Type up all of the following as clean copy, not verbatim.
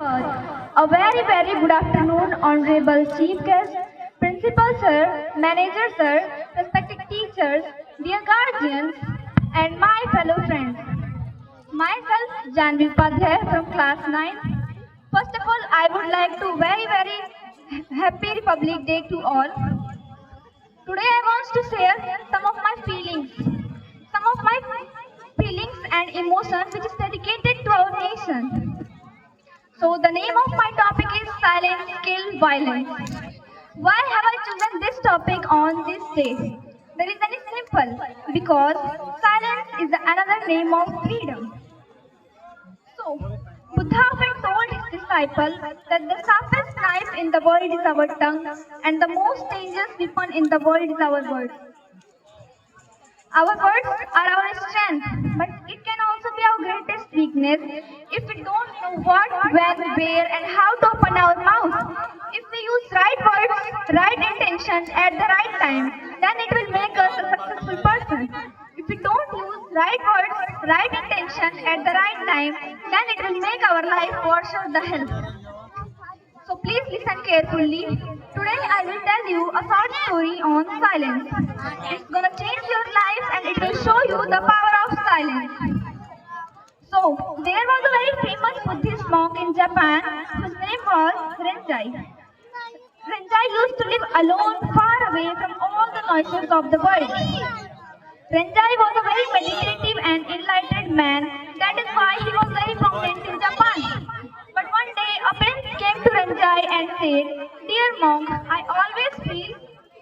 A very good afternoon, Honorable Chief Guest, Principal Sir, Manager Sir, respected teachers, dear guardians, and my fellow friends. Myself, Janvi Padhya from class 9. First of all, I would like to very happy Republic Day to all. Today I want to share some of my feelings and emotions which is dedicated to our nation. So the name of my topic is Silence Kill Violence. Why have I chosen this topic on this day? The reason is simple, because silence is another name of freedom. So, Buddha often told his disciple that the sharpest knife in the world is our tongue and the most dangerous weapon in the world is our words. Our words are our strength, but it can also be our greatest weakness if we don't know what, when, where, and how to open our mouth. If we use right words, right intention at the right time, then it will make us a successful person. If we don't use right words, right intention at the right time, then it will make our life worse or the hell. So please listen carefully. Today I will tell you a short story on silence. It's gonna change your life and it will show you the power of silence. So there was a very famous Buddhist monk in Japan whose name was Renjai. Renjai used to live alone far away from all the noises of the world. Renjai was a very meditative and enlightened man. That is why he was very prominent in Japan. But one day a prince came to Renjai and said, "Dear monk, I always feel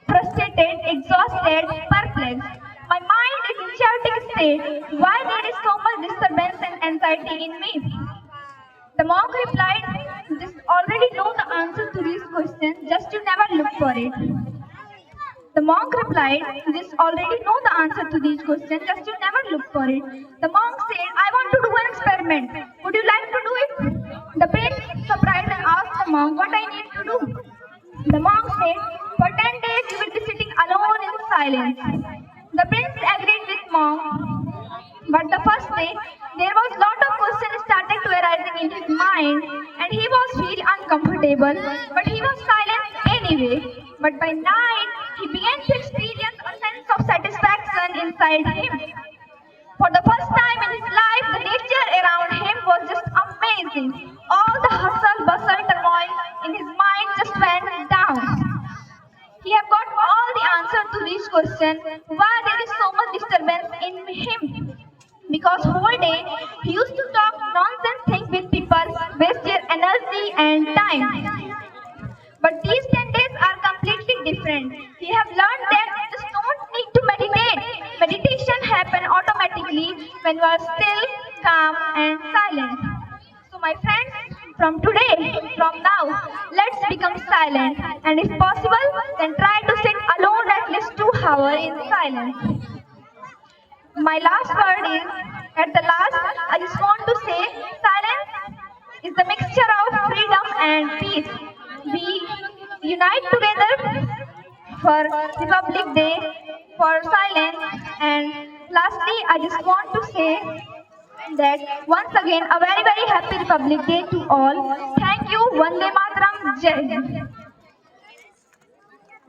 frustrated, exhausted, perplexed. My mind is in chaotic state. Why there is so much disturbance and anxiety in me?" The monk replied, "Just already know the answer to these questions, just you never look for it." The monk replied, "Just already know the answer to these questions, just you never look for it." The monk said, "I want to do an experiment. Would you like to do it?" The prince, surprised, and asked the monk what I need to do. The monk said, "For 10 days you will be sitting alone in silence." The prince agreed with monk, but the first day there was lot of questions started to arising in his mind, and he was feel uncomfortable, but he was silent anyway. But by night he began to experience a sense of satisfaction inside him. For the first time in his life, the nature around him was just amazing. All the hustle, bustle, turmoil in his mind just went down. He have got all the answers to these questions, why there is so much disturbance in him. Because whole day he used to talk nonsense things with people, waste their energy and time. But these 10 days are completely different. He have learned that you just don't need to meditate. Meditation happens automatically when you are still, calm and silent. So my friends, from today, from now, let's become silent. And if possible, then try to sit alone at least 2 hours in silence. My last word is, at the last, I just want to say, silence is the mixture of freedom and peace. We unite together for Republic Day, for silence, and lastly, I just want to say that once again, a very happy Republic Day to all. Thank you. Vande Mataram. Jai Hind.